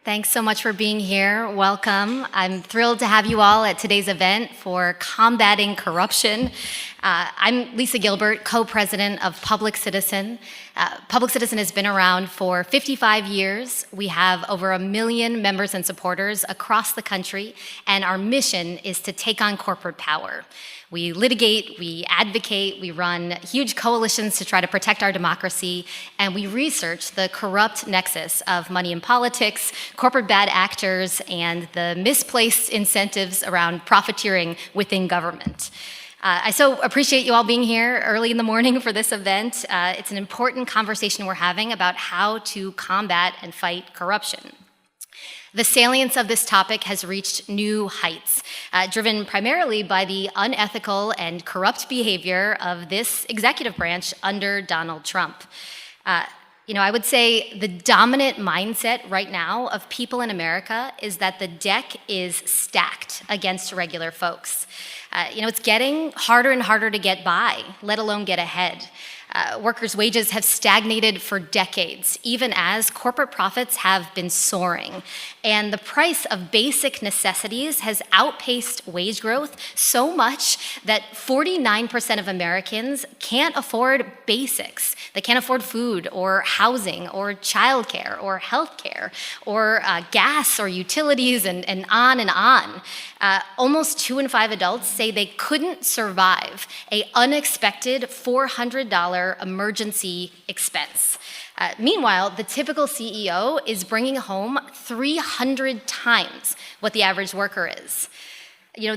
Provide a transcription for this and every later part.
Thanks so much for being here. Welcome. I'm thrilled to have you all at today's event for combating corruption. I'm Lisa Gilbert, co-president of Public Citizen. Public Citizen has been around for 55 years. We have over 1 million members and supporters across the country, and our mission is to take on corporate power. We litigate, we advocate, we run huge coalitions to try to protect our democracy, and we research the corrupt nexus of money in politics, corporate bad actors, and the misplaced incentives around profiteering within government. I so appreciate you all being here early in the morning for this event. It's an important conversation we're having about how to combat and fight corruption. The salience of this topic has reached new heights, driven primarily by the unethical and corrupt behavior of this executive branch under Donald Trump. I would say the dominant mindset right now of people in America is that the deck is stacked against regular folks. It's getting harder and harder to get by, let alone get ahead. Workers' wages have stagnated for decades, even as corporate profits have been soaring. And the price of basic necessities has outpaced wage growth so much that 49% of Americans can't afford basics. They can't afford food or housing or childcare or healthcare or gas or utilities and on and on. Almost 2 in 5 adults say they couldn't survive an unexpected $400 emergency expense. Meanwhile, the typical CEO is bringing home 300 times what the average worker is.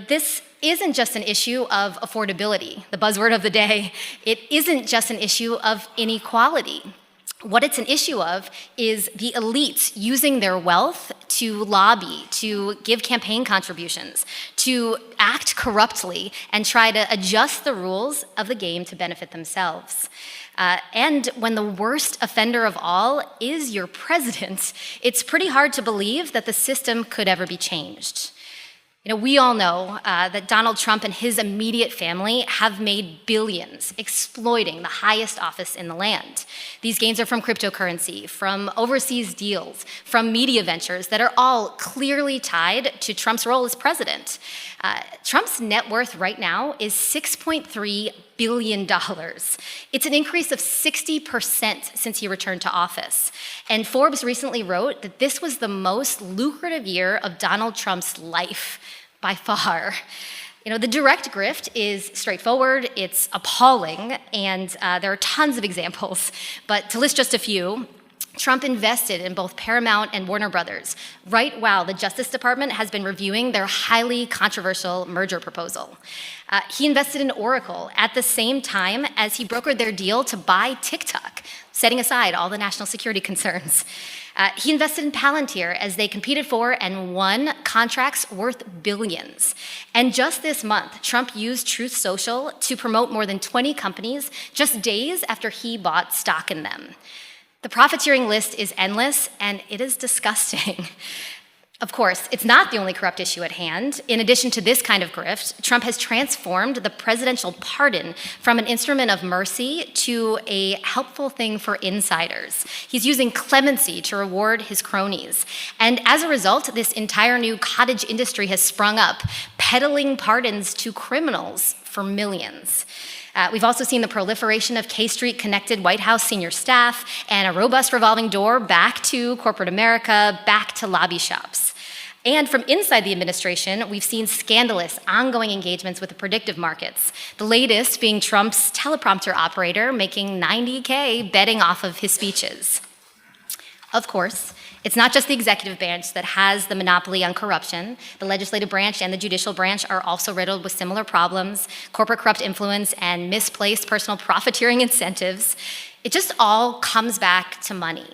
This isn't just an issue of affordability, the buzzword of the day. It isn't just an issue of inequality. What it's an issue of is the elites using their wealth to lobby, to give campaign contributions, to act corruptly and try to adjust the rules of the game to benefit themselves. And when the worst offender of all is your president, it's pretty hard to believe that the system could ever be changed. We all know that Donald Trump and his immediate family have made billions exploiting the highest office in the land. These gains are from cryptocurrency, from overseas deals, from media ventures that are all clearly tied to Trump's role as president. Trump's net worth right now is $6.3 billion. It's an increase of 60% since he returned to office. And Forbes recently wrote that this was the most lucrative year of Donald Trump's life by far. The direct grift is straightforward, it's appalling, and there are tons of examples. But to list just a few, Trump invested in both Paramount and Warner Brothers right while the Justice Department has been reviewing their highly controversial merger proposal. He invested in Oracle at the same time as he brokered their deal to buy TikTok, setting aside all the national security concerns. He invested in Palantir as they competed for and won contracts worth billions. And just this month, Trump used Truth Social to promote more than 20 companies just days after he bought stock in them. The profiteering list is endless, and it is disgusting. Of course, it's not the only corrupt issue at hand. In addition to this kind of grift, Trump has transformed the presidential pardon from an instrument of mercy to a helpful thing for insiders. He's using clemency to reward his cronies. And as a result, this entire new cottage industry has sprung up, peddling pardons to criminals for millions. We've also seen the proliferation of K Street-connected White House senior staff and a robust revolving door back to corporate America, back to lobby shops. And from inside the administration, we've seen scandalous, ongoing engagements with the predictive markets, the latest being Trump's teleprompter operator making $90K betting off of his speeches. Of course, it's not just the executive branch that has the monopoly on corruption. The legislative branch and the judicial branch are also riddled with similar problems, corporate corrupt influence and misplaced personal profiteering incentives. It just all comes back to money.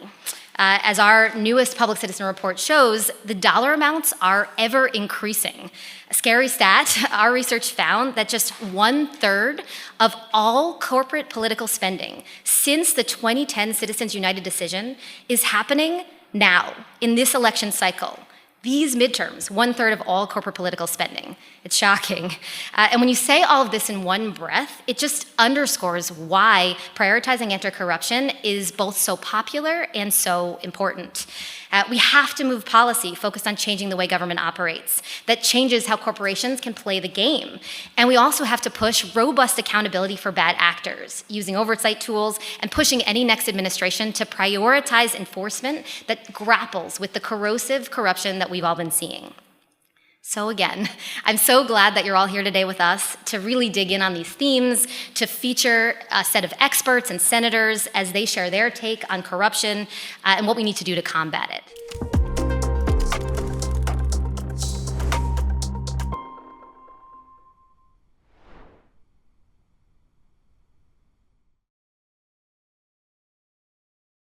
As our newest Public Citizen report shows, the dollar amounts are ever increasing. A scary stat, our research found that just 1/3 of all corporate political spending since the 2010 Citizens United decision is happening now, in this election cycle. These midterms, 1/3 of all corporate political spending. It's shocking. And when you say all of this in one breath, it just underscores why prioritizing anti-corruption is both so popular and so important. We have to move policy focused on changing the way government operates that changes how corporations can play the game. And we also have to push robust accountability for bad actors, using oversight tools and pushing any next administration to prioritize enforcement that grapples with the corrosive corruption that we've all been seeing. So again, I'm so glad that you're all here today with us to really dig in on these themes, to feature a set of experts and senators as they share their take on corruption and what we need to do to combat it.